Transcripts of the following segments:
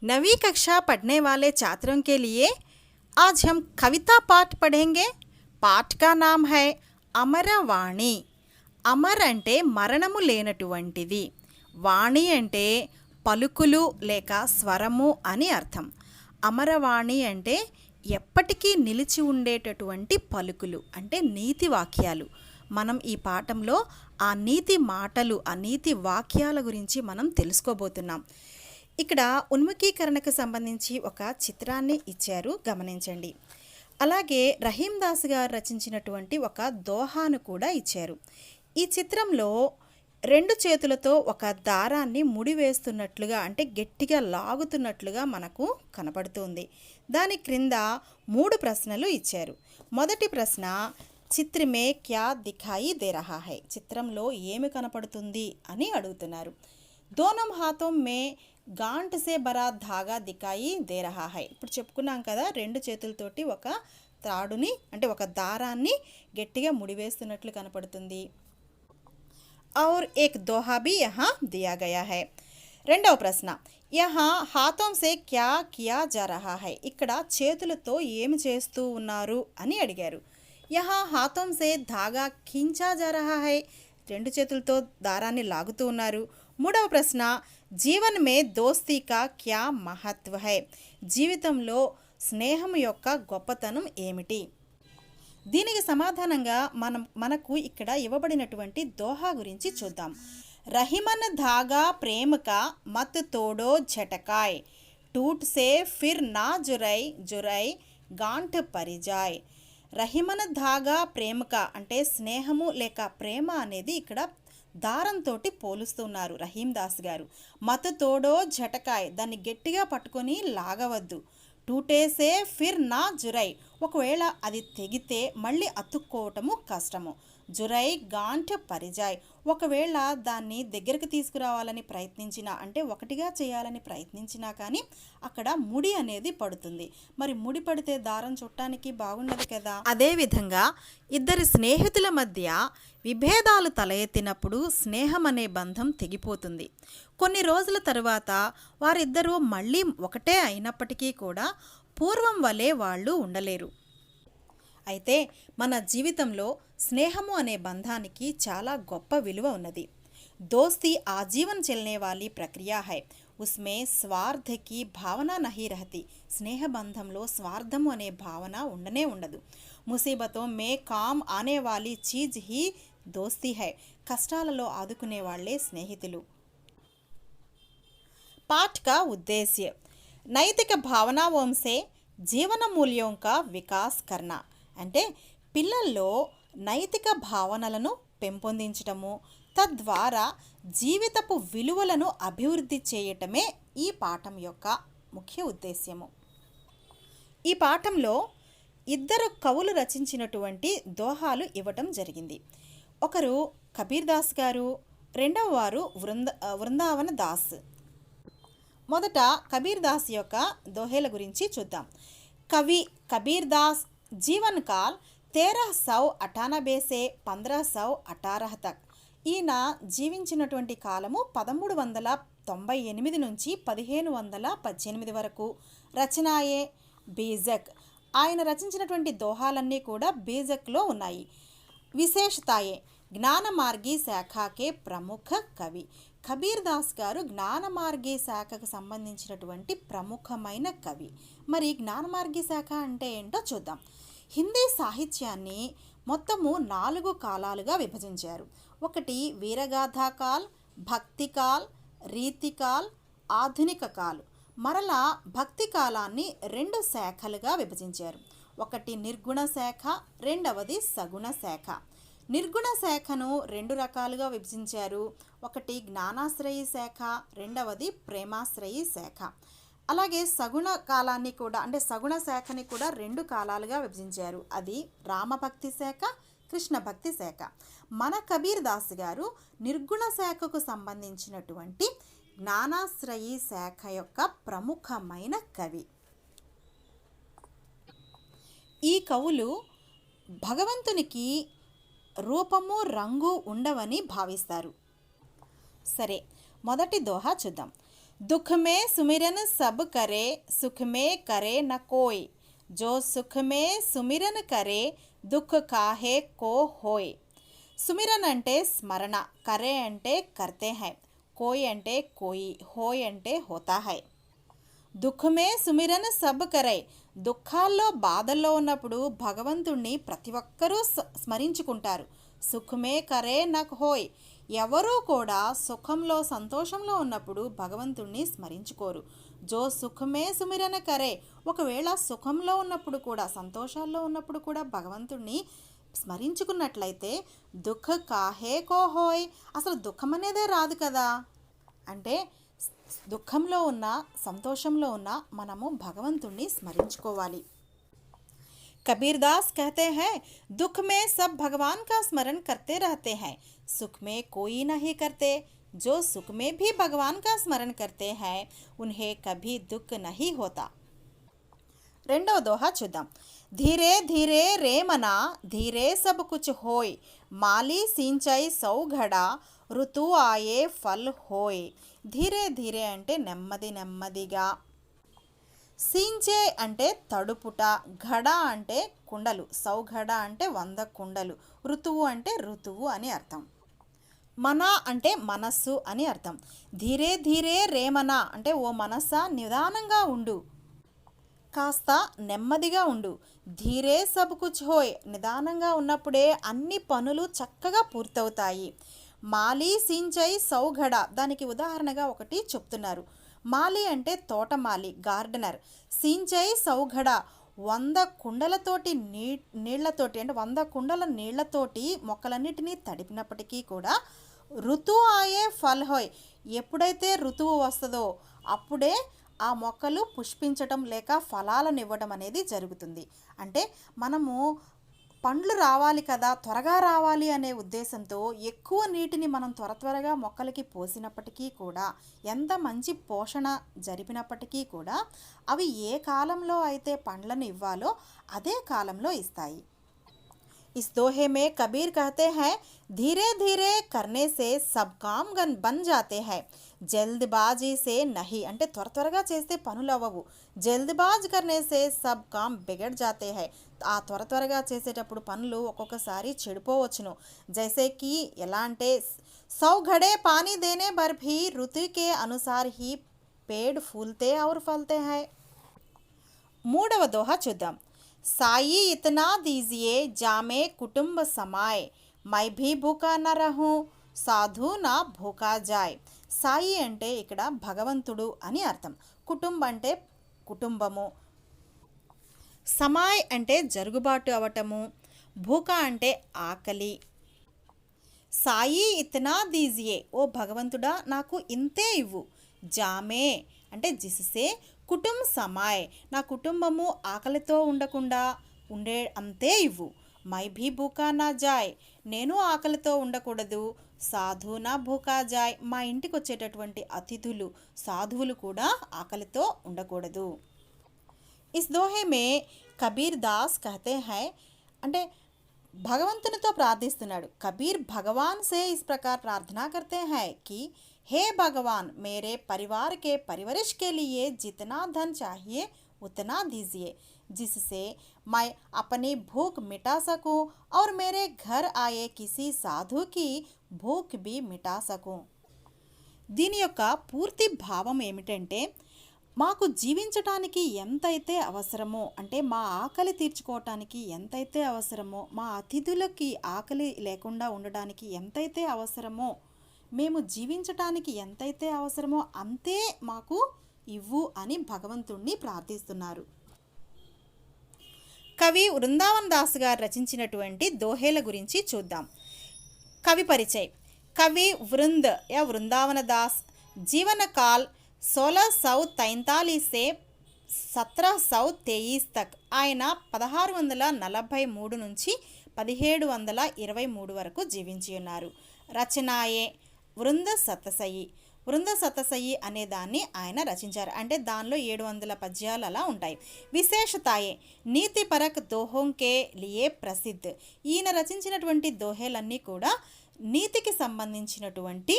नवीं कक्षा पढ़ने वाले छात्रों के लिए आज हम कविता पाठ पढ़ेंगे। पाठ का नाम है అమరవాణి. అమర్ అంటే మరణము లేనటువంటిది, వాణి అంటే పలుకులు లేక స్వరము అని అర్థం. అమరవాణి అంటే ఎప్పటికీ నిలిచి ఉండేటటువంటి పలుకులు అంటే నీతి వాక్యాలు. మనం ఈ పాఠంలో ఆ నీతి మాటలు, ఆ నీతి వాక్యాల గురించి మనం తెలుసుకోబోతున్నాం. ఇక్కడ ఉన్ముఖీకరణకు సంబంధించి ఒక చిత్రాన్ని ఇచ్చారు, గమనించండి. అలాగే రహీం దాస్ గారు రచించినటువంటి ఒక దోహాను కూడా ఇచ్చారు. ఈ చిత్రంలో రెండు చేతులతో ఒక దారాన్ని ముడివేస్తున్నట్లుగా అంటే గట్టిగా లాగుతున్నట్లుగా మనకు కనపడుతుంది. దాని క్రింద 3 ప్రశ్నలు ఇచ్చారు. మొదటి ప్రశ్న, చిత్రమే క్యా దిఖాయి దే రహా హై, చిత్రంలో ఏమి కనపడుతుంది అని అడుగుతున్నారు. దోనం హాతో మే గాంట్ సే బరా ధాగా దికాయి దే రహా హై, ఇప్పుడు చెప్పుకున్నాం కదా, రెండు చేతులతోటి ఒక తాడుని అంటే ఒక దారాన్ని గట్టిగా ముడివేస్తున్నట్లు కనపడుతుంది. और एक दोहा भी यहाँ दिया गया है. రెండవ ప్రశ్న, यहाँ हाथों से क्या किया जा रहा है, ఇక్కడ చేతులతో ఏమి చేస్తూ ఉన్నారు అని అడిగారు. यहाँ हाथों से धागा खींचा जा रहा है, రెండు చేతులతో దారాన్ని లాగుతూ ఉన్నారు. మూడవ ప్రశ్న, జీవన్ మే దోస్తీ కా క్యా మహత్వ హై, జీవితంలో స్నేహం యొక్క గొప్పతనం ఏమిటి? దీనికి సమాధానంగా మనకు ఇక్కడ ఇవ్వబడినటువంటి దోహా గురించి చూద్దాం. రహిమన్ ధాగా ప్రేమక మత్ తోడో ఝటకాయ్, టూట్ సే ఫిర్ నా జురై జురై గాంఠ్ పరిజాయ్. రహిమన్ ధాగా ప్రేమక అంటే స్నేహము లేక ప్రేమ అనేది ఇక్కడ దారంతో పోలుస్తున్నారు రహీం దాస్ గారు. మత్ తోడో ఝటకాయ్, దాన్ని గట్టిగా పట్టుకొని లాగవద్దు. టూటేసే ఫిర్ నా జురై, ఒకవేళ అది తెగితే మళ్ళీ అతుక్కోవటము కష్టము. జురై గాంఠ్ పరిజాయ్, ఒకవేళ దాన్ని దగ్గరకు తీసుకురావాలని ప్రయత్నించినా అంటే ఒకటిగా చేయాలని ప్రయత్నించినా కానీ అక్కడ ముడి అనేది పడుతుంది. మరి ముడి పడితే దారం చుట్టానికి బాగుండదు కదా. అదేవిధంగా ఇద్దరి స్నేహితుల మధ్య విభేదాలు తల ఎత్తినప్పుడు స్నేహం అనే బంధం తెగిపోతుంది. కొన్ని రోజుల తరువాత వారిద్దరూ మళ్ళీ ఒకటే అయినప్పటికీ కూడా పూర్వం వలె వాళ్ళు ఉండలేరు. అయితే మన జీవితంలో స్నేహము అనే బంధానికి చాలా గొప్ప విలువ ఉన్నది. దోస్తీ ఆజీవన్ చల్నే వాली ప్రక్రియ హై, ఉస్మే స్వార్థకి భావన నహీ రహతి, స్నేహ బంధంలో స్వార్థము అనే భావన ఉండనే ఉండదు. ముసీబతో మే కామ్ ఆనే వాली చీజ్ హీ దోస్తీ హై, కష్టాలలో ఆదుకునే వాళ్లే స్నేహితులు. पाठ का उद्देश्य, नैतिक भावनाओं से జీవన మూల్యం కా వికాస్ కర్నా, అంటే పిల్లల్లో నైతిక భావనలను పెంపొందించటము, తద్వారా జీవితపు విలువలను అభివృద్ధి చేయటమే ఈ పాఠం యొక్క ముఖ్య ఉద్దేశ్యము. ఈ పాఠంలో ఇద్దరు కవులు రచించినటువంటి దోహాలు ఇవ్వటం జరిగింది. ఒకరు కబీర్ దాస్ గారు, రెండవ వారు వృందావన దాస్. మొదట కబీర్ దాస్ యొక్క దోహేల గురించి చూద్దాం. కవి కబీర్ దాస్ జీవన్ కాల్ 1398 से 1518 తక్, ఈయన జీవించినటువంటి కాలము 1398 నుంచి 1518 వరకు. రచనాయే బీజక్, ఆయన రచించినటువంటి దోహాలన్నీ కూడా బీజక్లో ఉన్నాయి. విశేషతాయే జ్ఞానమార్గి శాఖకే ప్రముఖ కవి, కబీర్ దాస్ గారు జ్ఞానమార్గి శాఖకు సంబంధించినటువంటి ప్రముఖమైన కవి. మరి జ్ఞానమార్గి శాఖ అంటే ఏంటో చూద్దాం. హిందీ సాహిత్యాన్ని మొత్తము 4 కాలాలుగా విభజించారు. ఒకటి వీరగాథాకాల్, భక్తికాల్, రీతికాల్, ఆధునిక కాల్. మరలా భక్తి కాలాన్ని 2 శాఖలుగా విభజించారు. ఒకటి నిర్గుణ శాఖ, రెండవది సగుణ శాఖ. నిర్గుణ శాఖను 2 రకాలుగా విభజించారు. ఒకటి జ్ఞానాశ్రయి శాఖ, రెండవది ప్రేమాశ్రయి శాఖ. అలాగే సగుణ కాలాన్ని కూడా అంటే సగుణ శాఖని కూడా 2 కాలాలుగా విభజించారు. అది రామభక్తి శాఖ, కృష్ణ భక్తి శాఖ. మన కబీర్ దాస్ గారు నిర్గుణ శాఖకు సంబంధించినటువంటి జ్ఞానాశ్రయి శాఖ యొక్క ప్రముఖమైన కవి. ఈ కవులు భగవంతునికి రూపము రంగు ఉండవని భావిస్తారు. సరే, మొదటి దోహా చూద్దాం. दुख में सुमिरन सब करे, सुख में करे न कोई। जो सुख में सुमिरन करे, दुख काहे को होय। సుమిరన్ అంటే స్మరణ, కరే అంటే కర్తే హై, కోయి అంటే కోయి, హోయ్ అంటే హోతా హై. దుఃఖమే సుమిరన్ సబ్ కరై. దుఃఖాల్లో బాధల్లో ఉన్నప్పుడు భగవంతుణ్ణి ప్రతి ఒక్కరూ స్మరించుకుంటారు. సుఖమే కరే నక్ హోయ్. ఎవరూ కూడా సుఖంలో సంతోషంలో ఉన్నప్పుడు భగవంతుణ్ణి స్మరించుకోరు. జో సుఖమే సుమిరన కరే. ఒకవేళ సుఖంలో ఉన్నప్పుడు కూడా సంతోషాల్లో ఉన్నప్పుడు కూడా భగవంతుణ్ణి స్మరించుకున్నట్లయితే దుఃఖ కాహే కో హోయ్, అసలు దుఃఖం అనేదే రాదు కదా. అంటే దుఃఖంలో ఉన్న సంతోషంలో ఉన్న మనము భగవంతుణ్ణి స్మరించుకోవాలి. कबीर दास कहते हैं, दुख में सब भगवान का स्मरण करते रहते हैं, सुख में कोई नहीं करते. जो सुख में भी भगवान का स्मरण करते हैं उन्हें कभी दुख नहीं होता. రెండవ దోహా చూద్దాం. ధీరే ధీరే రేమనా, ధీరే సబ్ కుచ్ హోయ్, మాలి సించై సౌఘడా, ఋతు ఆయే ఫల్ హోయ్. ధీరే ధీరే అంటే నెమ్మది నెమ్మదిగా, సించే అంటే తడుపుట, ఘడ అంటే కుండలు, సౌఘడ అంటే 100 కుండలు, ఋతువు అంటే ఋతువు అని అర్థం. మన అంటే మనస్సు అని అర్థం. ధీరే ధీరే రేమన అంటే ఓ మనస్సా నిదానంగా ఉండు, కాస్త నెమ్మదిగా ఉండు. ధీరే సబ్ కుచ్ హోయ్, నిదానంగా ఉన్నప్పుడే అన్ని పనులు చక్కగా పూర్తవుతాయి. మాలి సించై సౌఘడ, దానికి ఉదాహరణగా ఒకటి చెప్తున్నారు. మాలి అంటే తోటమాలి, గార్డెనర్. సించై సౌఘడ 100 కుండలతోటి నీళ్లతోటి అంటే 100 కుండల నీళ్లతోటి మొక్కలన్నిటినీ తడిపినప్పటికీ కూడా ఋతు ఆయే ఫల్ హోయ్, ఎప్పుడైతే ఋతువు వస్తుందో అప్పుడే ఆ మొక్కలు పుష్పించటం లేక ఫలాలను ఇవ్వడం అనేది జరుగుతుంది. అంటే మనము పండ్లు రావాలి కదా, త్వరగా రావాలి అనే ఉద్దేశంతో ఎక్కువ నీటిని మనం త్వరగా మొక్కలకి పోసినప్పటికీ కూడా, ఎంత మంచి పోషణ జరిపినప్పటికీ కూడా అవి ఏ కాలంలో అయితే పండ్లను ఇవ్వాలో అదే కాలంలో ఇస్తాయి. इस दोहे में कबीर कहते हैं, धीरे धीरे करने से सब काम बन जाते हैं, जल्दबाजी से नहीं. అంటే త్వరగా చేస్తే పనులు అవ్వవు. జల్దబాజ్ కర్నే సే సబ్ కామ్ బిగడ్ జాతే హై. ఆ త్వరగా చేసేటప్పుడు పనులు ఒక్కొక్కసారి చెడిపోవచ్చును. జైసే కి ఎలా అంటే 100 घड़े पानी देने पर भी ऋतु के अनुसार ही पेड़ फूलते और फलते हैं. మూడవ దోహా చూద్దాం. साई इतना दीजिए जामे कुटुंब समाए, मैं भी भूखा न रहूं, సాధు నా భూకా జాయ్. సాయి అంటే ఇక్కడ భగవంతుడు అని అర్థం. కుటుంబ అంటే కుటుంబము, సమాయ్ అంటే జరుగుబాటు అవటము, భూక అంటే ఆకలి. సాయి ఇతనా దీజియే, ఓ భగవంతుడా నాకు ఇంతే ఇవ్వు. జామే అంటే జిస్సే కుటుంబ సమాయ్, నా కుటుంబము ఆకలితో ఉండకుండా ఉండే అంతే ఇవ్వు. మై భీ భూకా నా జాయ్, నేను ఆకలితో ఉండకూడదు. సాధు నా భూకా జాయ్, మా ఇంటికి వచ్చేటటువంటి అతిథులు సాధువులు కూడా ఆకలితో ఉండకూడదు. ఇస్ దోహే మే కబీర్ దాస్ కహతే హై, అంటే భగవంతునితో ప్రార్థిస్తున్నాడు. కబీర్ భగవాన్ సే ఇస్ ప్రకార్ ప్రార్థనా కర్తే హై కి हे भगवान, मेरे परिवार के परिवरिश के लिए जितना धन चाहिए उतना दीजिए, जिससे मैं अपनी भूख मिटा सकूं और मेरे घर आए किसी साधु की भूख भी मिटा सकूं. దీని యొక్క పూర్తి భావం ఏమిటంటే, మాకు జీవించటానికి ఎంతైతే అవసరమో, అంటే మా ఆకలి తీర్చుకోవటానికి ఎంతైతే అవసరమో, మా అతిథులకి ఆకలి లేకుండా ఉండడానికి ఎంతైతే అవసరమో, మేము జీవించటానికి ఎంతైతే అవసరమో అంతే మాకు ఇవ్వు అని భగవంతుణ్ణి ప్రార్థిస్తున్నారు. కవి వృందావన్ దాస్ గారు రచించినటువంటి దోహేల గురించి చూద్దాం. కవి పరిచయం. కవి వృంద్ యా వృందావన దాస్ జీవన కాల్ 1643 से 1723 तक. ఆయన 1643 నుంచి 1723 వరకు జీవించి ఉన్నారు. రచనాయే వృంద సతసయి. వృంద సతసయి అనే దాన్ని ఆయన రచించారు. అంటే దానిలో 700 పద్యాలు అలా ఉంటాయి. విశేషతాయే నీతి పరక్ దోహోంకే లియే ప్రసిద్ధ్. ఈయన రచించినటువంటి దోహేలన్నీ కూడా నీతికి సంబంధించినటువంటి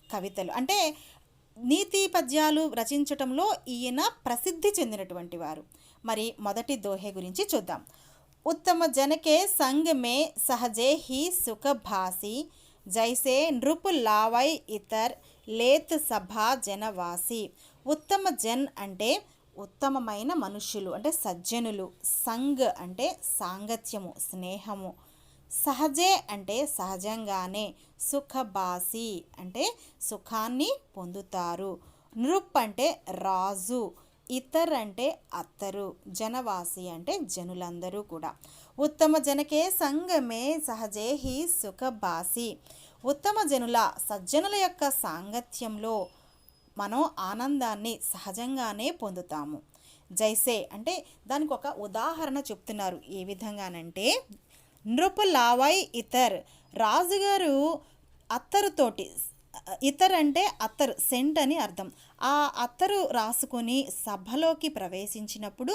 కవితలు. అంటే నీతి పద్యాలు రచించటంలో ఈయన ప్రసిద్ధి చెందినటువంటి వారు. మరి మొదటి దోహే గురించి చూద్దాం. ఉత్తమ జనకే సంగ్ మే సహజే హీ సుఖ భాసి, జైసే నృప్ లావై ఇతర్ లేత్ సభా జనవాసి. ఉత్తమ జన్ అంటే ఉత్తమమైన మనుష్యులు అంటే సజ్జనులు, సంగ్ అంటే సాంగత్యము స్నేహము, సహజే అంటే సహజంగానే, సుఖభాసి అంటే సుఖాన్ని పొందుతారు, నృప్ అంటే రాజు, ఇతర్ అంటే అత్తరు, జనవాసి అంటే జనులందరూ కూడా. ఉత్తమ జనకే సంగమే సహజే హి సుఖభాసి. ఉత్తమ జనుల సజ్జనుల యొక్క సాంగత్యంలో మనం ఆనందాన్ని సహజంగానే పొందుతాము. జైసే అంటే దానికి ఒక ఉదాహరణ చెప్తున్నారు. ఏ విధంగానంటే, నృప లావై ఇతర్, రాజుగారు అత్తరుతోటి, ఇతర్ అంటే అత్తరు సెంట్ అని అర్థం, ఆ అత్తరు రాసుకొని సభలోకి ప్రవేశించినప్పుడు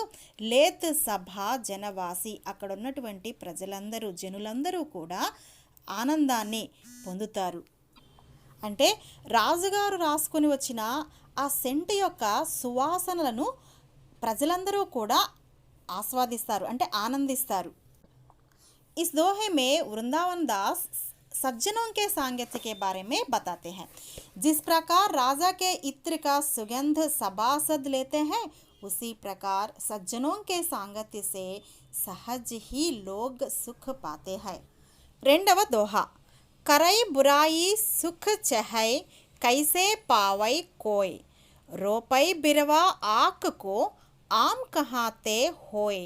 లేత్ సభ జనవాసి, అక్కడ ఉన్నటువంటి ప్రజలందరూ జనులందరూ కూడా ఆనందాన్ని పొందుతారు. అంటే రాజుగారు రాసుకొని వచ్చిన ఆ సెంట్ యొక్క సువాసనలను ప్రజలందరూ కూడా ఆస్వాదిస్తారు, అంటే ఆనందిస్తారు. इस दोहे में वृंदावन दास सज्जनों के सांगत्य के बारे में बताते हैं. जिस प्रकार राजा के इत्र का सुगंध सभासद लेते हैं, उसी प्रकार सज्जनों के सांगत्य से सहज ही लोग सुख पाते हैं. రెండవ దోహా. करई बुराई सुख चहै, कैसे पावै कोय, रोपै बिरवा आक को, आम कहाते होय.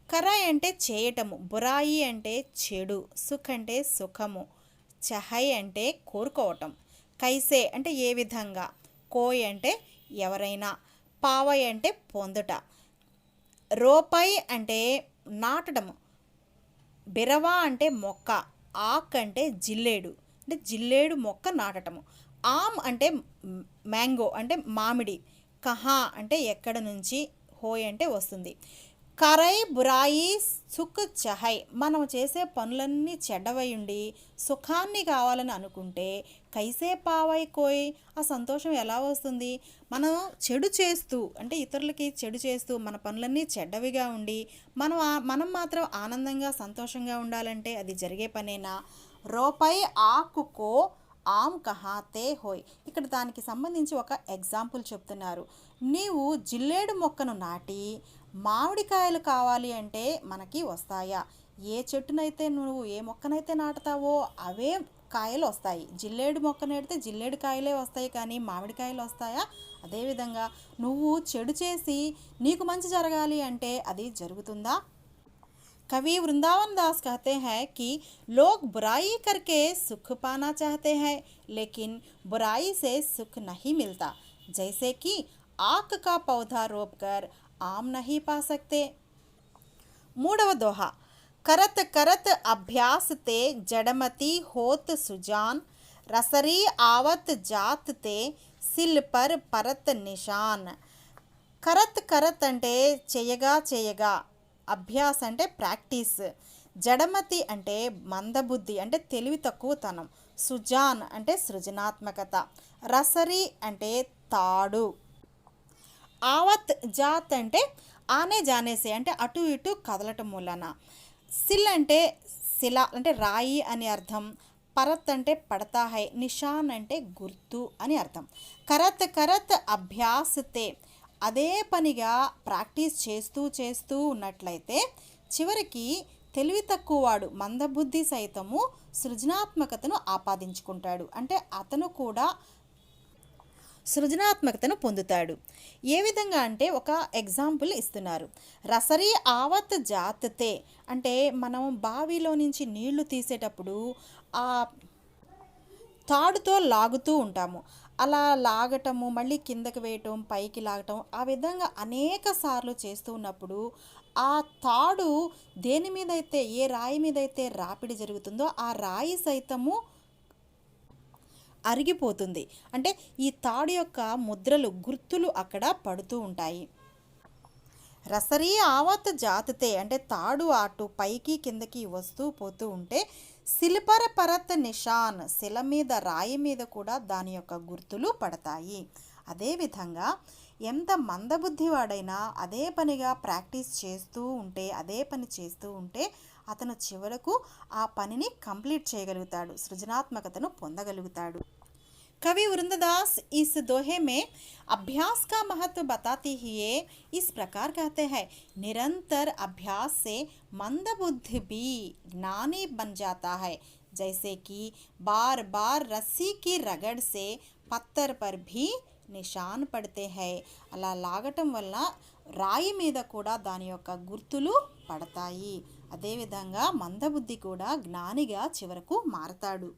కరాయ్ అంటే చేయటము, బురాయి అంటే చెడు, సుఖ్ అంటే సుఖము, చహై అంటే కోరుకోవటం, కైసే అంటే ఏ విధంగా, కోయ్ అంటే ఎవరైనా, పావై అంటే పొందుట, రోపై అంటే నాటడము, బిరవా అంటే మొక్క, ఆక్ అంటే జిల్లేడు అంటే జిల్లేడు మొక్క నాటటము, ఆమ్ అంటే మ్యాంగో అంటే మామిడి, కహా అంటే ఎక్కడ నుంచి, హోయ్ అంటే వస్తుంది. కరై బురాయి సుఖ్ చహై, మనం చేసే పనులన్నీ చెడ్డవై ఉండి సుఖాన్ని కావాలని అనుకుంటే కైసే పావై కోయ్, ఆ సంతోషం ఎలా వస్తుంది? మనం చెడు చేస్తూ అంటే ఇతరులకి చెడు చేస్తూ మన పనులన్నీ చెడ్డవిగా ఉండి మనం మాత్రం ఆనందంగా సంతోషంగా ఉండాలంటే అది జరిగే పనేనా? రోపై ఆకుకో ఆమ్ కహాతే హోయ్. ఇక్కడ దానికి సంబంధించి ఒక ఎగ్జాంపుల్ చెప్తున్నారు. నీవు జిల్లేడు మొక్కను నాటి మామిడికాయలు కావాలి అంటే మనకి వస్తాయా? ఏ చెట్టునైతే నువ్వు ఏ మొక్కనైతే నాటుతావో అవే కాయలు వస్తాయి. జిల్లేడు మొక్క నాటితే జిల్లేడు కాయలే వస్తాయి, కానీ మామిడికాయలు వస్తాయా? అదేవిధంగా నువ్వు చెడు చేసి నీకు మంచి జరగాలి అంటే అది జరుగుతుందా? कवि वृंदावन दास कहते हैं कि लोग बुराई करके सुख पाना चाहते हैं, लेकिन बुराई से सुख नहीं मिलता. जैसे कि आक का पौधा रोपकर आम नहीं पा सकते. मूडव दोहा. करत करत अभ्यास ते जड़मती होत सुजान, रसरी आवत जात ते सिल पर परत निशान. करत करत అంటే చేయగా చేయగా, అభ్యాస్ అంటే ప్రాక్టీస్, జడమతి అంటే మందబుద్ధి అంటే తెలివి తక్కువతనం, సుజాన్ అంటే సృజనాత్మకత, రసరి అంటే తాడు, ఆవత్ జాత్ అంటే ఆనే జానేసే అంటే అటు ఇటు కదలటం మూలన, సిల్ అంటే శిల అంటే రాయి అని అర్థం, పరత్ అంటే పడతా హై, నిషాన్ అంటే గుర్తు అని అర్థం. కరత్ కరత్ అభ్యాసతే, అదే పనిగా ప్రాక్టీస్ చేస్తూ చేస్తూ ఉన్నట్లయితే చివరికి తెలివి తక్కువవాడు మందబుద్ధి సైతము సృజనాత్మకతను ఆపాదించుకుంటాడు, అంటే అతను కూడా సృజనాత్మకతను పొందుతాడు. ఏ విధంగా అంటే ఒక ఎగ్జాంపుల్ ఇస్తున్నారు. రసరీ ఆవత్ జాతతే అంటే మనం బావిలో నుంచి నీళ్లు తీసేటప్పుడు ఆ తాడుతో లాగుతూ ఉంటాము, అలా లాగటము మళ్ళీ కిందకి వేయటం పైకి లాగటం, ఆ విధంగా అనేక సార్లు చేస్తూ ఉన్నప్పుడు ఆ తాడు దేని మీద అయితే ఏ రాయి మీద అయితే రాపిడి జరుగుతుందో ఆ రాయి సైతము అరిగిపోతుంది. అంటే ఈ తాడు యొక్క ముద్రలు గుర్తులు అక్కడ పడుతూ ఉంటాయి. రసరీ ఆవత్ జాతతే అంటే తాడు అటు పైకి కిందకి వస్తూ పోతూ ఉంటే శిల్పర పరత్ నిషాన్, శిల మీద రాయి మీద కూడా దాని యొక్క గుర్తులు పడతాయి. అదేవిధంగా ఎంత మందబుద్ధివాడైనా అదే పనిగా ప్రాక్టీస్ అదే పని చేస్తూ ఉంటే అతను చివరకు ఆ పనిని కంప్లీట్ చేయగలుగుతాడు, సృజనాత్మకతను పొందగలుగుతాడు. कवि वृंददास इस दोहे में अभ्यास का महत्व बताते हुए इस प्रकार कहते हैं, निरंतर अभ्यास से मंदबुद्धि भी ज्ञानी बन जाता है, जैसे कि बार बार रस्सी की रगड़ से पत्थर पर भी నిషాన్ పడితే హై. అలా లాగటం వల్ల రాయి మీద కూడా దాని యొక్క గుర్తులు పడతాయి. అదేవిధంగా మందబుద్ధి కూడా జ్ఞానిగా చివరకు మారతాడు.